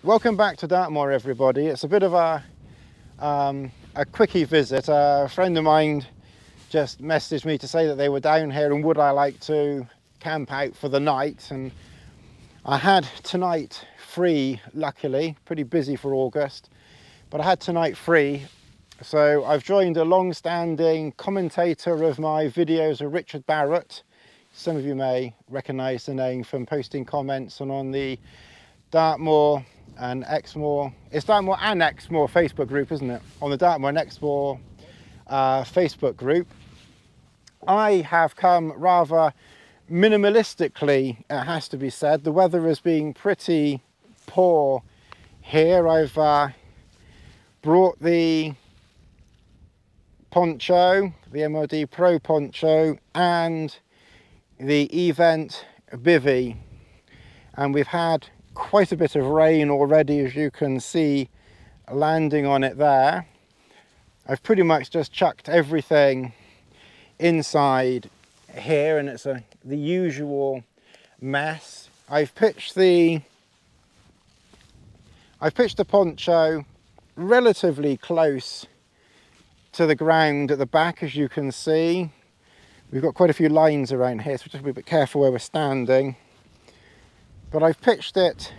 Welcome back to Dartmoor, everybody. It's a bit of a quickie visit. A friend of mine just messaged me to say that they were down here and would I like to camp out for the night, and I had tonight free, luckily. Pretty busy for August, but I had tonight free, so I've joined a long-standing commentator of my videos, Richard Barrett. Some of you may recognise the name from posting comments and on the Dartmoor and Exmoor, it's Dartmoor and Exmoor Facebook group, isn't it? On the Dartmoor and Exmoor Facebook group. I have come rather minimalistically, it has to be said. The weather has been pretty poor here. I've brought the poncho, the MLD Pro poncho, and the eVent Bivy, and we've had quite a bit of rain already, as you can see landing on it there. I've pretty much just chucked everything inside here, and it's the usual mess. I've pitched the poncho relatively close to the ground at the back, as you can see. We've got quite a few lines around here, so we'll just be a bit careful where we're standing. But I've pitched it,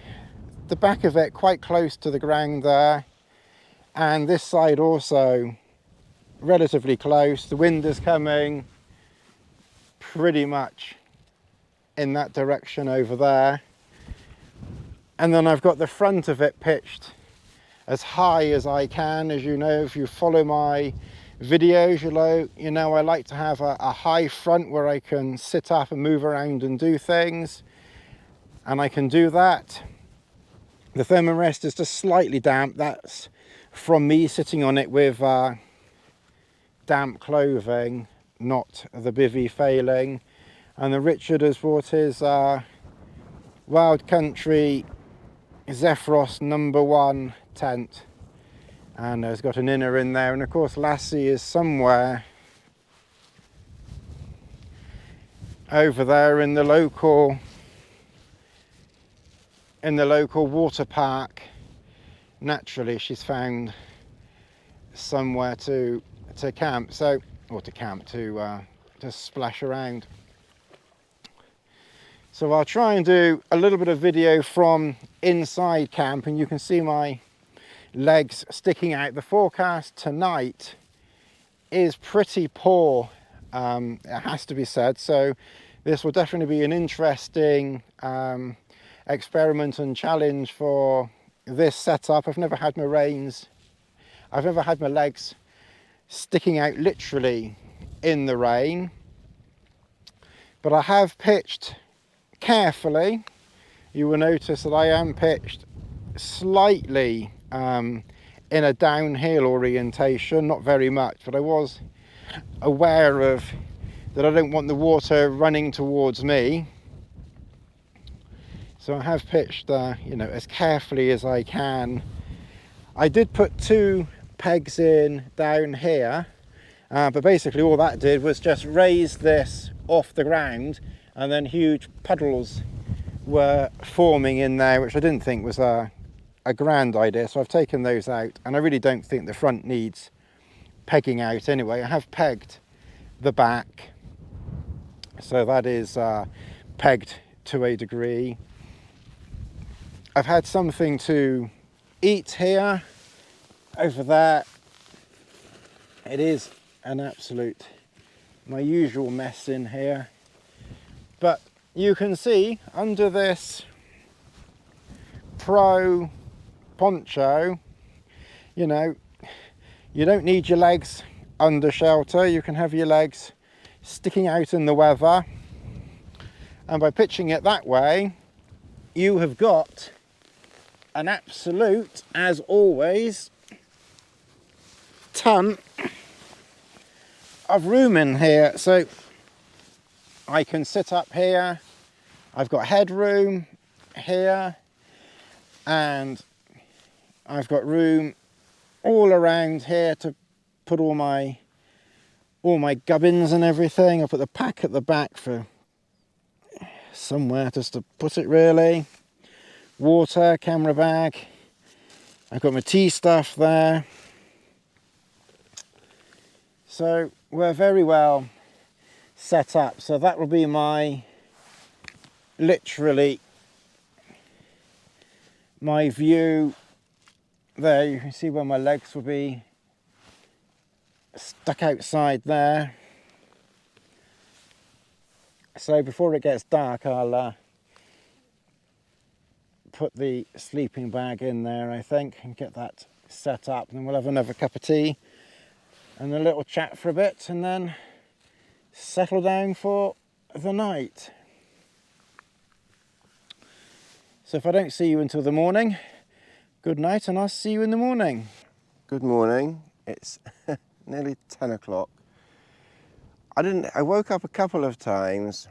the back of it, quite close to the ground there, and this side also relatively close. The wind is coming pretty much in that direction over there. And then I've got the front of it pitched as high as I can. As you know, if you follow my videos, you know I like to have a high front where I can sit up and move around and do things. And I can do that. The Therm rest is just slightly damp. That's from me sitting on it with damp clothing, not the bivvy failing. And then Richard has brought his Wild Country Zephyros #1 tent, and has got an inner in there. And of course Lassie is somewhere over there in the local water park. Naturally, she's found somewhere to camp, to splash around. So I'll try and do a little bit of video from inside camp, and you can see my legs sticking out. The forecast tonight is pretty poor, it has to be said, so this will definitely be an interesting experiment and challenge for this setup. I've never had my legs sticking out literally in the rain, but I have pitched carefully. You will notice that I am pitched slightly in a downhill orientation, not very much, but I was aware of that I don't want the water running towards me. So I have pitched, as carefully as I can. I did put 2 pegs in down here, but basically all that did was just raise this off the ground, and then huge puddles were forming in there, which I didn't think was a grand idea. So I've taken those out, and I really don't think the front needs pegging out anyway. I have pegged the back, so that is pegged to a degree. I've had something to eat here. Over there, it is an absolute, my usual mess in here. But you can see under this Pro poncho, you don't need your legs under shelter. You can have your legs sticking out in the weather. And by pitching it that way, you have got an absolute, as always, ton of room in here. So I can sit up here, I've got headroom here, and I've got room all around here to put all my gubbins and everything. I put the pack at the back for somewhere just to put it really. Water, camera bag, I've got my tea stuff there. So we're very well set up. So that will be my, literally, my view there. You can see where my legs will be stuck outside there. So before it gets dark, I'll put the sleeping bag in there, I think, and get that set up. And then we'll have another cup of tea and a little chat for a bit, and then settle down for the night. So if I don't see you until the morning, good night, and I'll see you in the morning. Good morning. It's nearly 10 o'clock. I woke up a couple of times.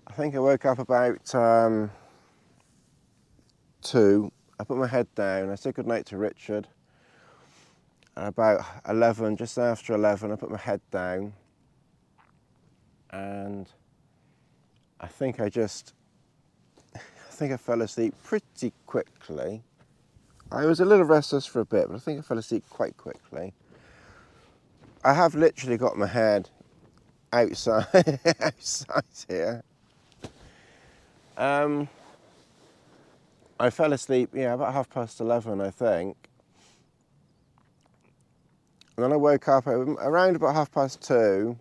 I think I woke up about 2. I put my head down. I said goodnight to Richard. About 11, just after 11, I put my head down. And I think I fell asleep pretty quickly. I was a little restless for a bit, but I think I fell asleep quite quickly. I have literally got my head outside, outside here. I fell asleep, yeah, about 11:30, I think. And then I woke up around about 2:30,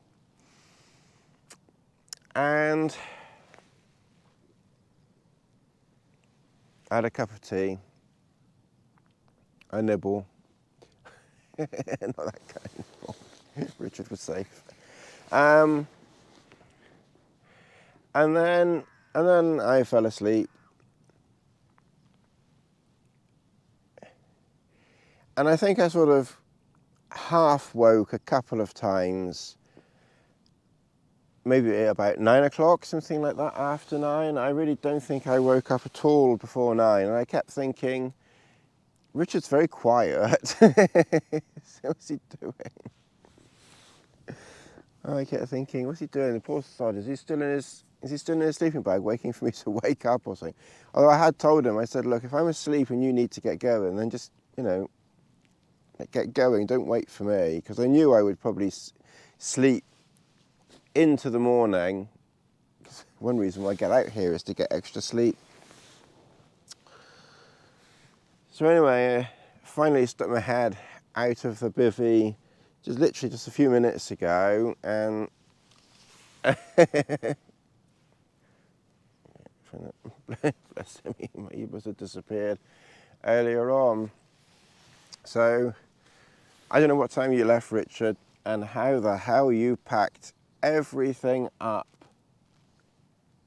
and I had a cup of tea, a nibble, not that kind of nibble. Richard was safe. And then I fell asleep. And I think I sort of half woke a couple of times, maybe about 9 o'clock, something like that, after 9. I really don't think I woke up at all before 9. And I kept thinking, Richard's very quiet. What's he doing? I kept thinking, what's he doing? The poor sod, is he still in his sleeping bag waiting for me to wake up or something? Although I had told him, I said, look, if I'm asleep and you need to get going, then just, you know, get going, don't wait for me, because I knew I would probably sleep into the morning. One reason why I get out here is to get extra sleep. So anyway, finally stuck my head out of the bivvy literally just a few minutes ago, and bless him, my ears had disappeared earlier on. So I don't know what time you left, Richard, and how the hell you packed everything up,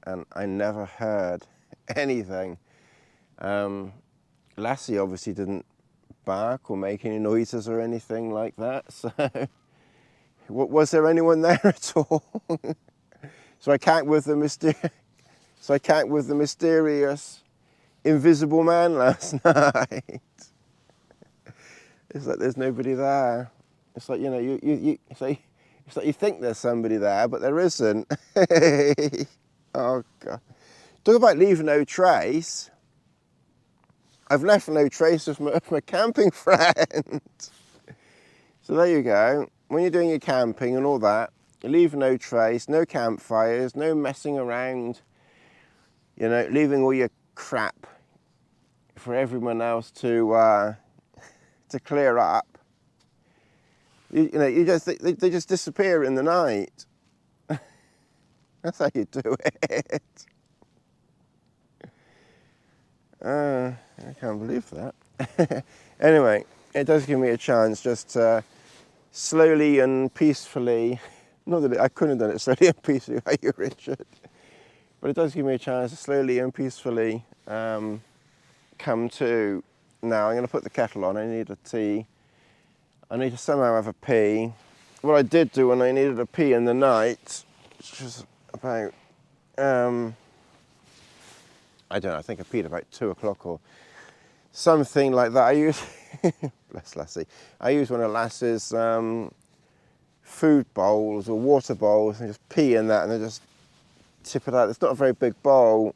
and I never heard anything. Lassie obviously didn't bark or make any noises or anything like that, so was there anyone there at all? So I can't with the mysterious invisible man last night. It's like there's nobody there. It's like, you know, it's like you think there's somebody there, but there isn't. Oh God! Talk about leaving no trace. I've left no trace of my camping friend. So there you go. When you're doing your camping and all that, you leave no trace, no campfires, no messing around, you know, leaving all your crap for everyone else to clear up. You know, they just disappear in the night. That's how you do it. I can't believe that. Anyway, it does give me a chance just to slowly and peacefully, not that I couldn't have done it slowly and peacefully like you, Richard, but it does give me a chance to slowly and peacefully come to. Now I'm going to put the kettle on. I need a tea. I need to somehow have a pee. What I did do when I needed a pee in the night, which was about, I don't know, I think I peed about 2 o'clock or something like that. I use, bless Lassie, I use one of Lassie's food bowls or water bowls and just pee in that and then just tip it out. It's not a very big bowl.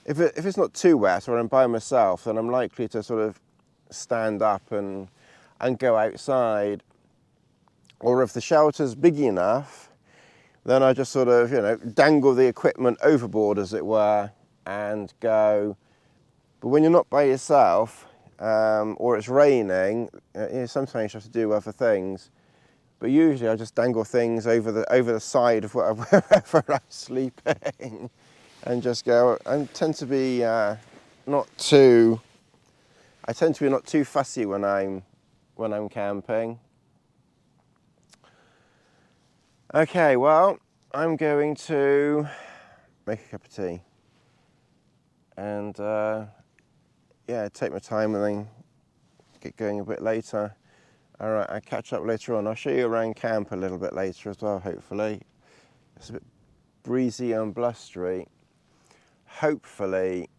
if it's not too wet or I'm by myself, then I'm likely to sort of stand up and go outside. Or if the shelter's big enough, then I just sort of, you know, dangle the equipment overboard, as it were, and go. But when you're not by yourself, or it's raining, you know, sometimes you have to do other things. But usually I just dangle things over the side of wherever I'm sleeping, and just go. I tend to be not too fussy when I'm camping. Okay, well, I'm going to make a cup of tea and yeah, take my time and then get going a bit later. All right, I'll catch up later on. I'll show you around camp a little bit later as well, hopefully. It's a bit breezy and blustery. Hopefully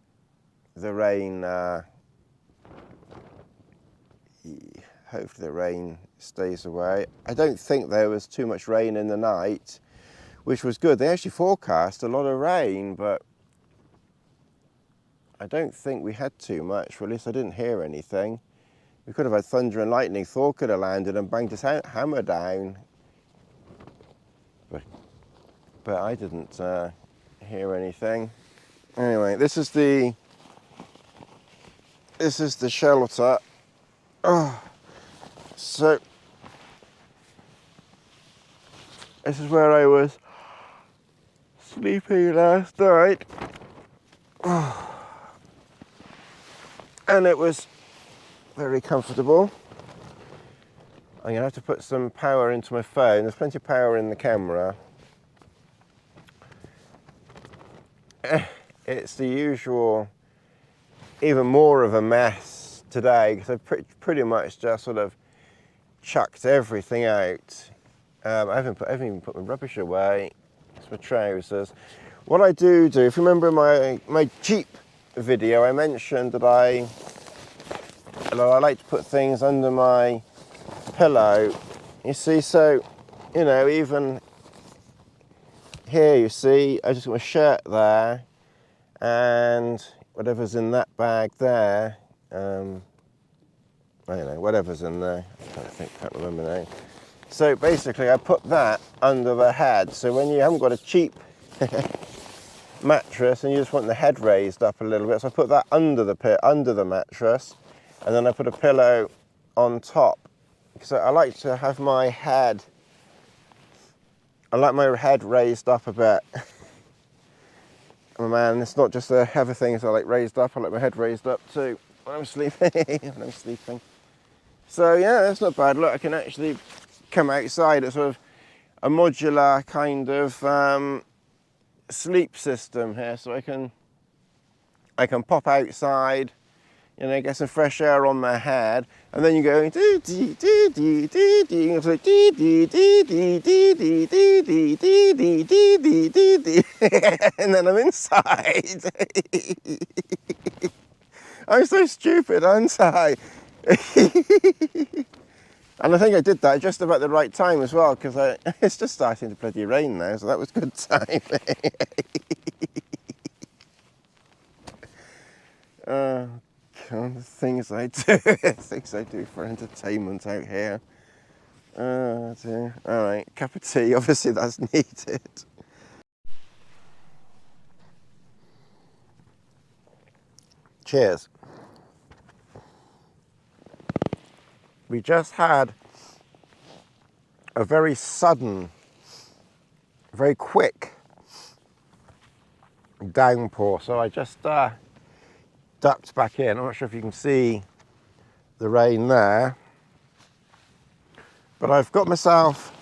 the rain stays away. I don't think there was too much rain in the night, which was good. They actually forecast a lot of rain, but I don't think we had too much, or at least I didn't hear anything. We could have had thunder and lightning. Thor could have landed and banged his hammer down, but I didn't hear anything. Anyway, this is the shelter. Oh, so this is where I was sleeping last night. Oh. And it was very comfortable. I'm gonna have to put some power into my phone. There's plenty of power in the camera. It's the usual, even more of a mess today, because I've pretty much just sort of chucked everything out. I haven't even put my rubbish away. It's my trousers. What I do, if you remember my Jeep video, I mentioned that I like to put things under my pillow. You see, so, you know, even here, you see, I just got my shirt there, and whatever's in that bag there, I don't know, whatever's in there, can't remember now. So basically I put that under the head, so when you haven't got a cheap mattress and you just want the head raised up a little bit, so I put that under the mattress, and then I put a pillow on top, because I like to have my head, raised up a bit. Oh man, it's not just the heavy things I like raised up, I like my head raised up too when I'm sleeping. So yeah, that's not bad. Look, I can actually come outside. It's sort of a modular kind of sleep system here, so I can pop outside, you know, get some fresh air on my head, and then you go and then I'm inside. I'm so stupid, aren't I? And I think I did that just about the right time as well, because it's just starting to bloody rain now, so that was good timing. Oh God, the things I do for entertainment out here. Oh dear. All right, cup of tea, obviously that's needed. Cheers. We just had a very sudden, very quick downpour, so I just ducked back in. I'm not sure if you can see the rain there, but I've got myself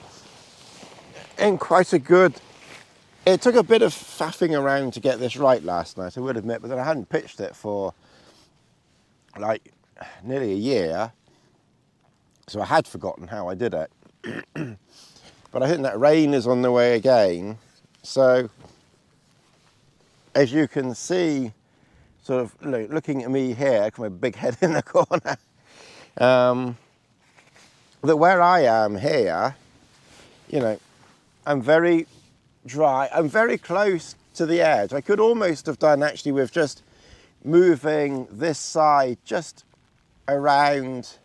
in quite a good. It took a bit of faffing around to get this right last night, I would admit, but then I hadn't pitched it for like nearly a year, so I had forgotten how I did it. But I think that rain is on the way again, so as you can see, sort of looking at me here, with my big head in the corner, that where I am here, you know, I'm very dry. I'm very close to the edge. I could almost have done actually with just moving this side just around,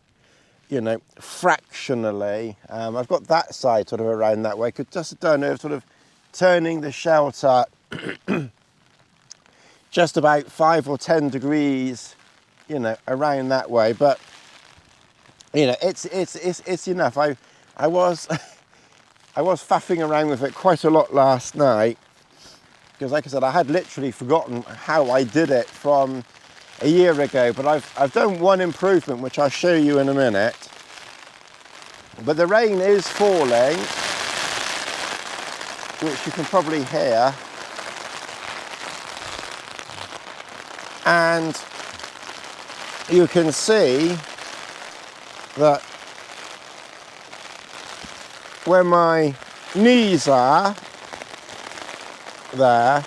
you know, fractionally. I've got that side sort of around that way. I could just have done it sort of turning the shelter just about 5 or 10 degrees, you know, around that way. But you know, it's enough. I was I was faffing around with it quite a lot last night because, like I said, I had literally forgotten how I did it from a year ago. But I've done one improvement, which I'll show you in a minute. But the rain is falling, which you can probably hear. And you can see that where my knees are, there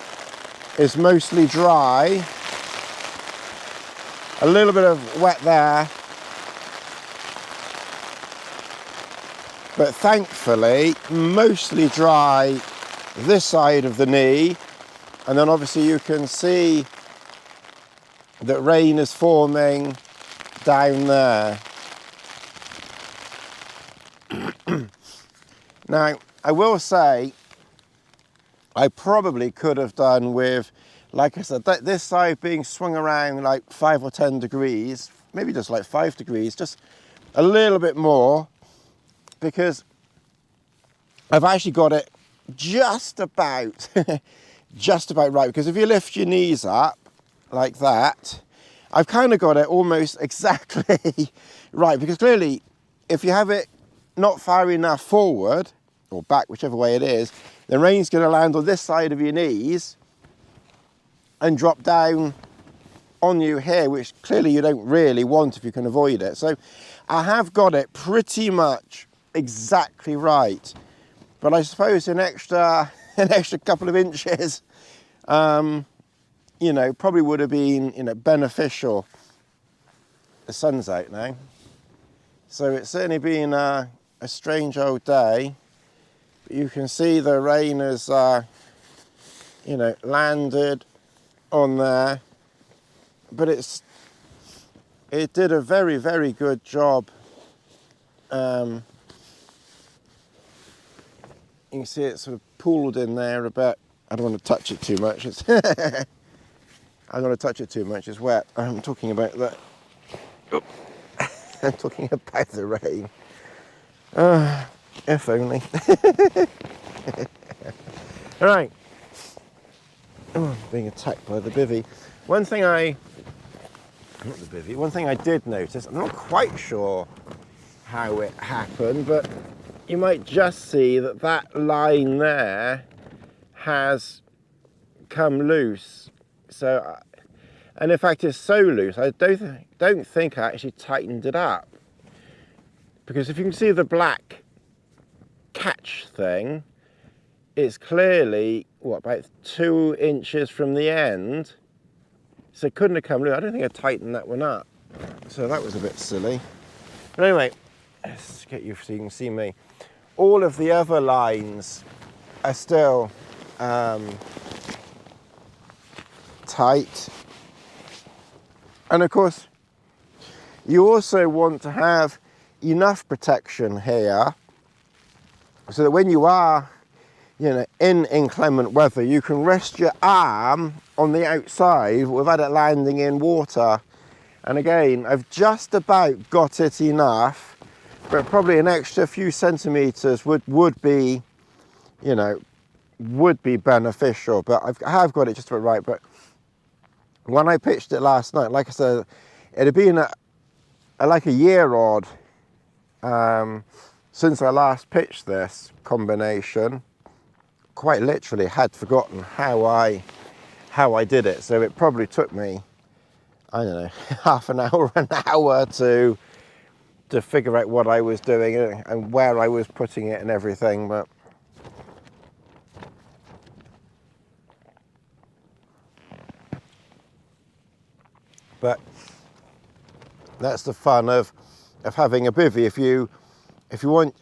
is mostly dry. A little bit of wet there. But thankfully, mostly dry this side of the knee. And then obviously you can see that rain is forming down there. Now, I will say, I probably could have done with, like I said, this side being swung around like 5 or 10 degrees, maybe just like 5 degrees, just a little bit more, because I've actually got it just about, just about right. Because if you lift your knees up like that, I've kind of got it almost exactly right. Because clearly, if you have it not far enough forward, or back, whichever way it is, the rain's going to land on this side of your knees and drop down on you here, which clearly you don't really want if you can avoid it. So I have got it pretty much exactly right, but I suppose an extra couple of inches, you know, probably would have been, you know, beneficial. The sun's out now, so it's certainly been a strange old day. But you can see the rain has, you know, landed on there, but it did a very, very good job. You can see it sort of pooled in there a bit. I don't want to touch it too much. It's I don't want to touch it too much. It's wet. I'm talking about that. I'm talking about the rain. If only. Right. Oh, I'm being attacked by the bivy. One thing I did notice, I'm not quite sure how it happened, but you might just see that that line there has come loose. So, and in fact it's so loose, I don't think I actually tightened it up. Because if you can see the black catch thing, it's clearly, what, about 2 inches from the end. So it couldn't have come loose. I don't think I tightened that one up. So that was a bit silly. But anyway, let's get you so you can see me. All of the other lines are still tight. And of course, you also want to have enough protection here so that when you are, you know, in inclement weather, you can rest your arm on the outside without it landing in water. And again, I've just about got it enough, but probably an extra few centimeters would be, you know, would be beneficial. But I have got it just about right. But when I pitched it last night, like I said, it had been like a year odd since I last pitched this combination. Quite literally had forgotten how I did it. So it probably took me, I don't know, half an hour, an hour to figure out what I was doing and where I was putting it and everything. But that's the fun of having a bivvy. If you want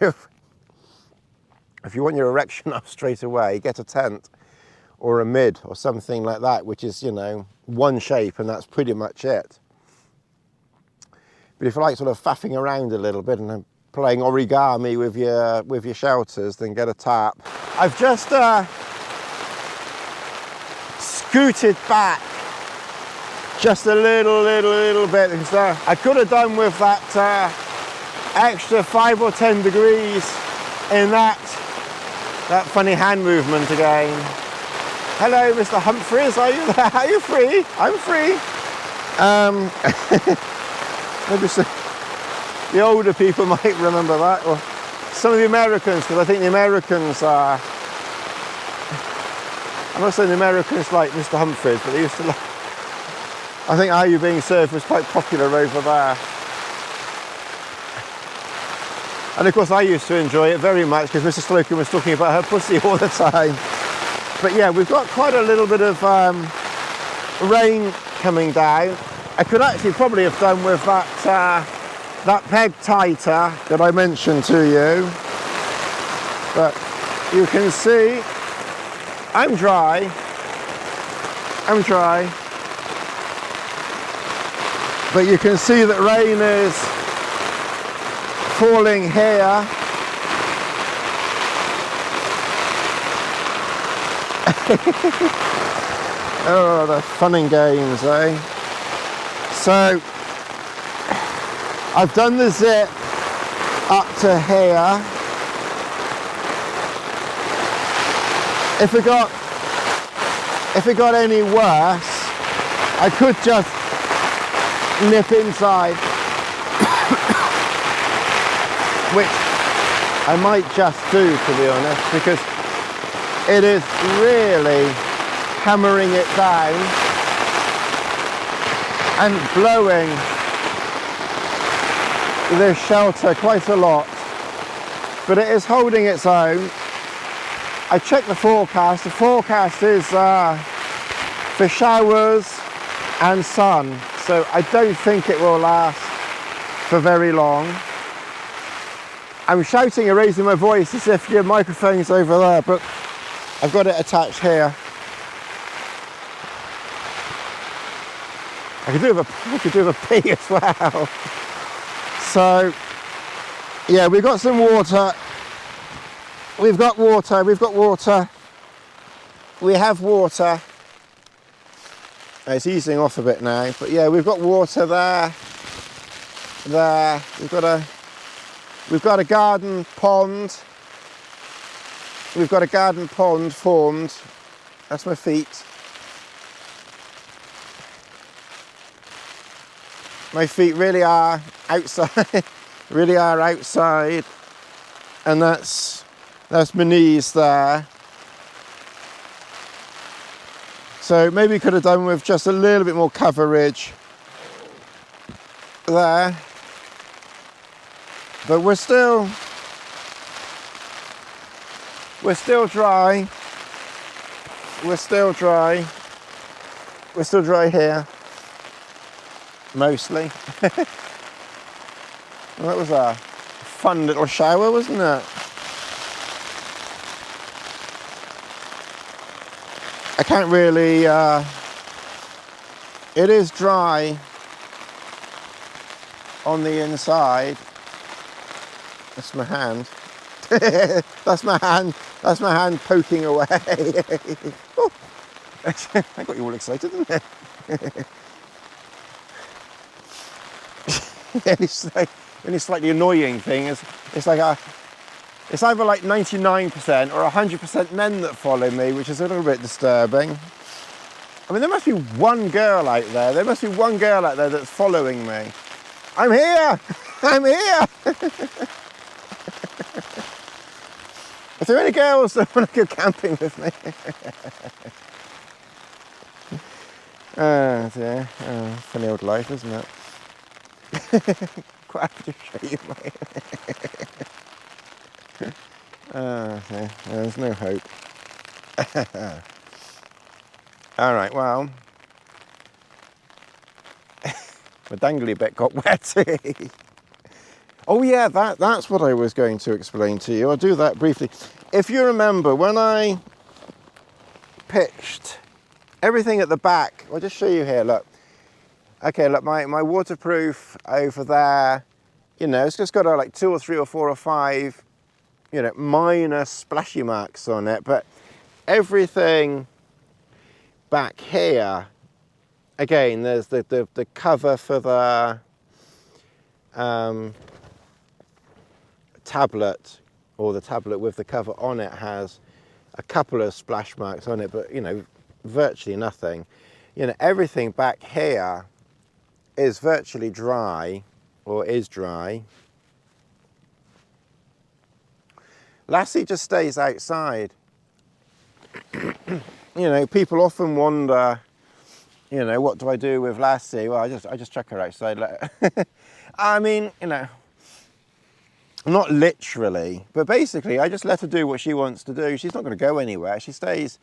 your if you want your erection up straight away, get a tent or a mid or something like that, which is, you know, one shape and that's pretty much it. But if you like sort of faffing around a little bit and playing origami with your shelters, then get a tap. I've just scooted back just a little bit because I could have done with that extra 5 or 10 degrees in that funny hand movement again. Hello, Mr. Humphreys, are you there? Are you free? I'm free. Maybe the older people might remember that, or some of the Americans, because I think the Americans are, I'm not saying the Americans like Mr. Humphreys, but they used to like, I think Are You Being Served was quite popular over there. And of course I used to enjoy it very much because Mrs. Slocum was talking about her pussy all the time. But yeah, we've got quite a little bit of rain coming down. I could actually probably have done with that peg tighter that I mentioned to you. But you can see I'm dry. But you can see that rain is falling here. Oh, the fun and games, eh? So I've done the zip up to here. If it got any worse, I could just nip inside, which I might just do, to be honest, because it is really hammering it down and blowing this shelter quite a lot, but it is holding its own. I checked the forecast. The forecast is for showers and sun, so I don't think it will last for very long. I'm shouting and raising my voice as if your microphone's over there, but I've got it attached here. I could do with a pee as well. So yeah, we've got some water. We have water. It's easing off a bit now, but yeah, we've got water there. We've got a garden pond. We've got a garden pond formed. That's my feet. My feet really are outside. Really are outside, and that's my knees there. So maybe we could have done with just a little bit more coverage there, but we're still dry. We're still dry here, mostly. Well, that was a fun little shower, wasn't it? I can't really, it is dry on the inside. That's my hand. That's my hand poking away. Oh, I got you all excited, didn't I? The only slightly annoying thing is it's either like 99% or 100% men that follow me, which is a little bit disturbing. I mean, there must be one girl out there. There must be one girl out there that's following me. I'm here! I'm here! Are there any girls that want to go camping with me? Oh dear. Oh, funny old life, isn't it? Quite happy to show you my... Okay. There's no hope. Alright, well, my dangly bit got wetty. Oh yeah, that's what I was going to explain to you. I'll do that briefly. if you remember, when I pitched everything at the back, I'll just show you here, look. Okay, look, my waterproof over there, you know, it's just got like 2 or 3 or 4 or 5, you know, minor splashy marks on it, but everything back here, again, there's the cover for the tablet, or the tablet with the cover on it has a couple of splash marks on it, but you know, virtually nothing. You know, everything back here is virtually dry, or is dry. Lassie just stays outside. You know, people often wonder, you know, what do I do with Lassie? Well, I just chuck her outside. I mean, you know, not literally, but basically I just let her do what she wants to do. She's not going to go anywhere. She stays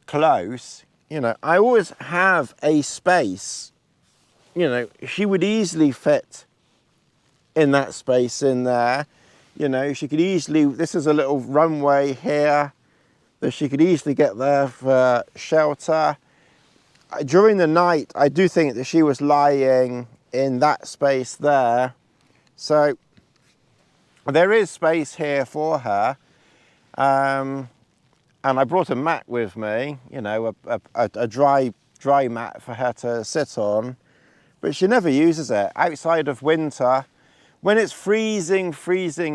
close. You know, I always have a space. You know, she would easily fit in that space in there. You know, she could easily, this is a little runway here that she could easily get there for shelter. During the night, I do think that she was lying in that space there. So there is space here for her. And I brought a mat with me, you know, a dry mat for her to sit on, but she never uses it. Outside of winter, when it's freezing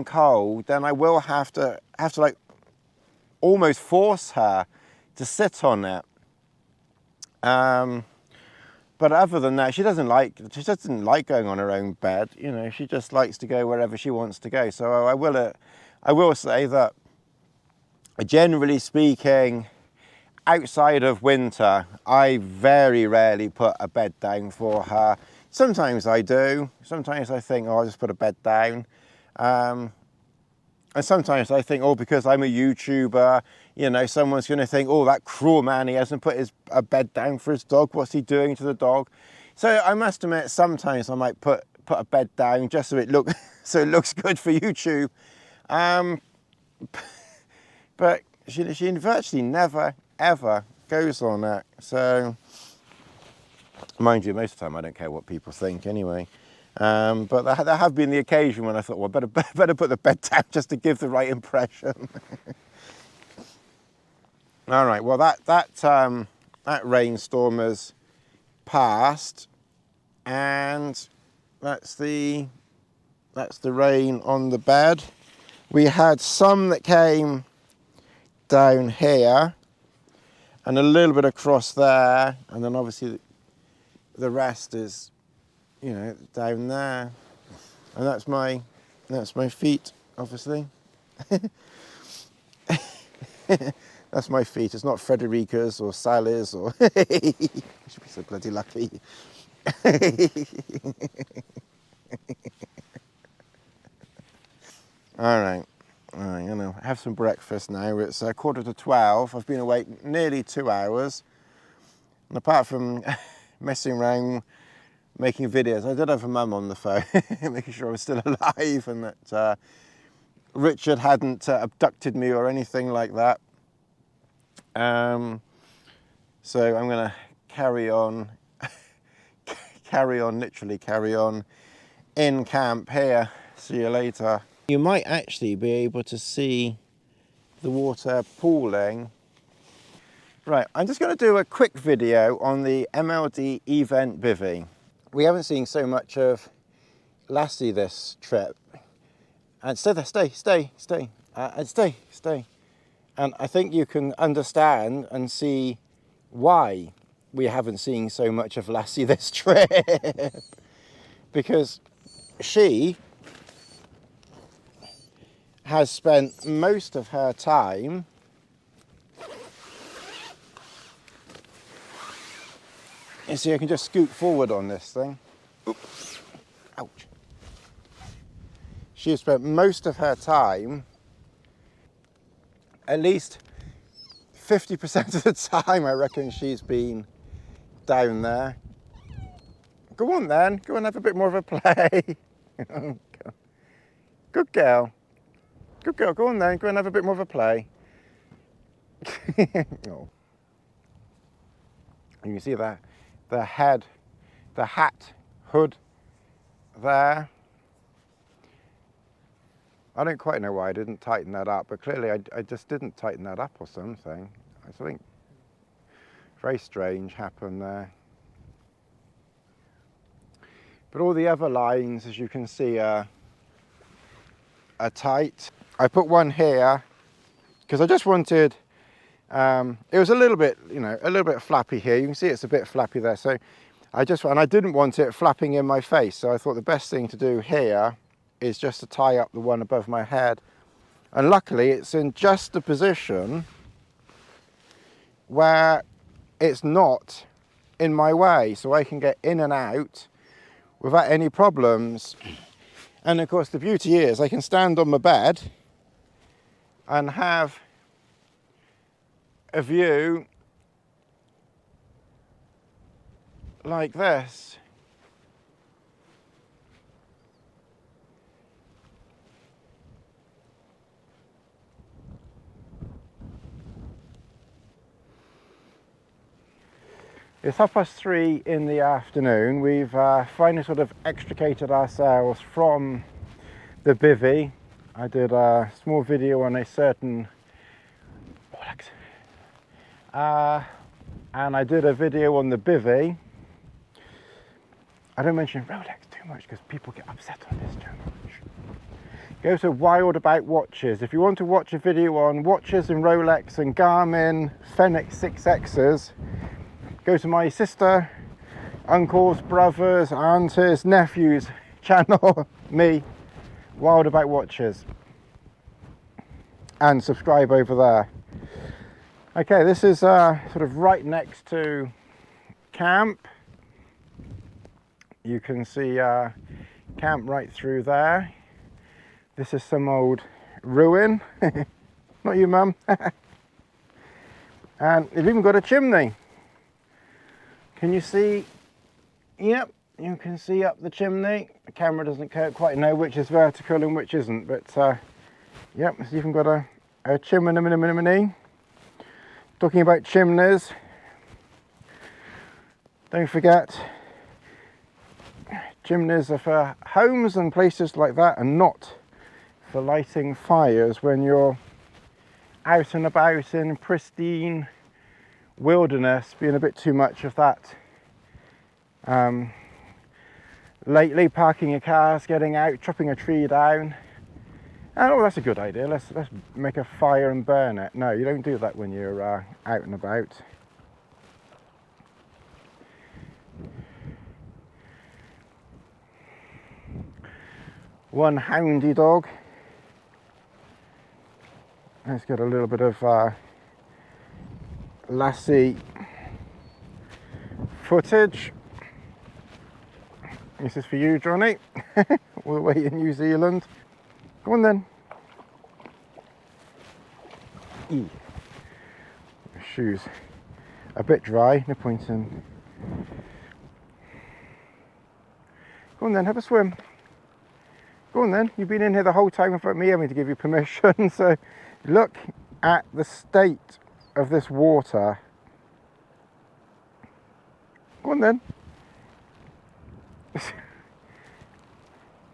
cold, then I will have to like almost force her to sit on it. But other than that, she doesn't like going on her own bed. You know, she just likes to go wherever she wants to go. So I will say that, generally speaking, outside of winter, I very rarely put a bed down for her. Sometimes I do. Sometimes I think, oh, I'll just put a bed down. And sometimes I think, oh, because I'm a YouTuber, you know, someone's going to think, oh, that cruel man, he hasn't put a bed down for his dog. What's he doing to the dog? So I must admit, sometimes I might put a bed down just so it looks good for YouTube. But she virtually never, ever goes on it. So, mind you, most of the time I don't care what people think anyway. But there have been the occasion when I thought, well, better put the bed down just to give the right impression. All right, well, that rainstorm has passed, and that's the rain on the bed. We had some that came down here, and a little bit across there, and then obviously the rest is, you know, down there, and that's my feet, obviously. That's my feet. It's not Frederica's or Sally's or. I should be so bloody lucky. All right, you know, have some breakfast now. It's 11:45. I've been awake nearly 2 hours, and apart from messing around making videos, I did have a mum on the phone, making sure I was still alive and that Richard hadn't abducted me or anything like that. So I'm going to carry on, literally carry on in camp here. See you later. You might actually be able to see the water pooling. Right, I'm just going to do a quick video on the MLD eVent Bivy. We haven't seen so much of Lassie this trip. And stay there, stay. And stay. And I think you can understand and see why we haven't seen so much of Lassie this trip. Because she has spent most of her time you see, I can just scoot forward on this thing. Oops. Ouch. She has spent most of her time, at least 50% of the time, I reckon she's been down there. Go on then, go and have a bit more of a play. Good girl. Good girl, go on then, go and have a bit more of a play. Oh. You can see the head, the hat, hood there. I don't quite know why I didn't tighten that up, but clearly I just didn't tighten that up or something. I think very strange happened there. But all the other lines, as you can see, are tight. I put one here because I just wanted, it was a little bit, you know, a little bit flappy here. You can see it's a bit flappy there. So and I didn't want it flapping in my face. So I thought the best thing to do here is just to tie up the one above my head. And luckily it's in just the position where it's not in my way, so I can get in and out without any problems. And of course the beauty is I can stand on my bed and have a view like this. It's 3:30 in the afternoon. We've finally sort of extricated ourselves from the bivvy. I did a small video on a certain Rolex, and I did a video on the bivvy. I don't mention Rolex too much because people get upset on this channel. Go to Wild About Watches. If you want to watch a video on watches and Rolex and Garmin Fenix 6Xs, go to my sister, uncles, brothers, aunties, nephews channel, me, Wild About Watches, and subscribe over there. Okay, this is sort of right next to camp. You can see camp right through there. This is some old ruin. Not you, Mum. And they've even got a chimney. Can you see? Yep, you can see up the chimney. The camera doesn't quite know which is vertical and which isn't, but yep, it's even got a chimney. Talking about chimneys, don't forget, chimneys are for homes and places like that, and not for lighting fires when you're out and about in pristine wilderness. Being a bit too much of that lately, parking your cars, getting out, chopping a tree down, and oh, that's a good idea, let's make a fire and burn it. No, you don't do that when you're out and about. One houndy dog. Let's get a little bit of Lassie footage. This is for you, Johnny, all the way in New Zealand. Go on then. The shoes a bit dry, no point in. Go on then, have a swim. Go on then, you've been in here the whole time without me having to give you permission, so look at the state of this water. Go on then.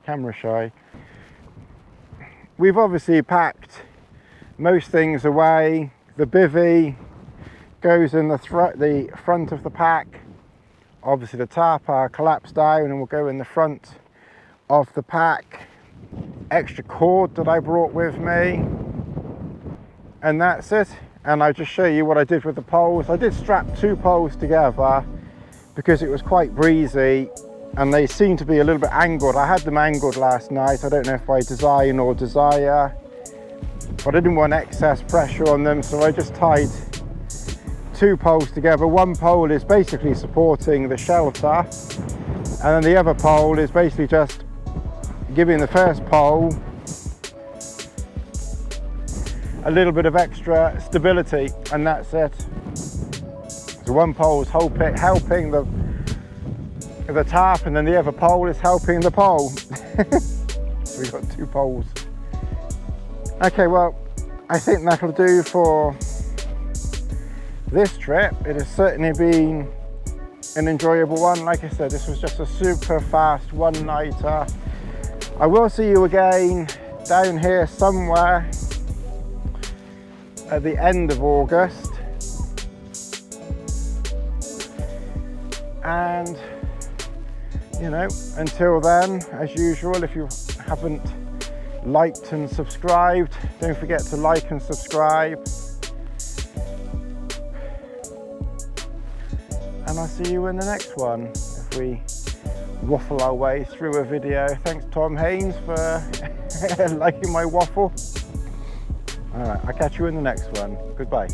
Camera shy. We've obviously packed most things away. The bivvy goes in the front of the pack. Obviously the tarp collapsed down and will go in the front of the pack. Extra cord that I brought with me, and that's it. And I'll just show you what I did with the poles. I did strap 2 poles together because it was quite breezy and they seem to be a little bit angled. I had them angled last night. I don't know if by design or desire, but I didn't want excess pressure on them, so I just tied 2 poles together. One pole is basically supporting the shelter, and then the other pole is basically just giving the first pole a little bit of extra stability, and that's it. So one pole is helping the tarp, and then the other pole is helping the pole. So we've got 2 poles. Okay, well, I think that'll do for this trip. It has certainly been an enjoyable one. Like I said, this was just a super fast one-nighter. I will see you again down here somewhere at the end of August. And, you know, until then, as usual, if you haven't liked and subscribed, don't forget to like and subscribe. And I'll see you in the next one if we waffle our way through a video. Thanks Tom Haynes for liking my waffle. All right, I'll catch you in the next one. Goodbye.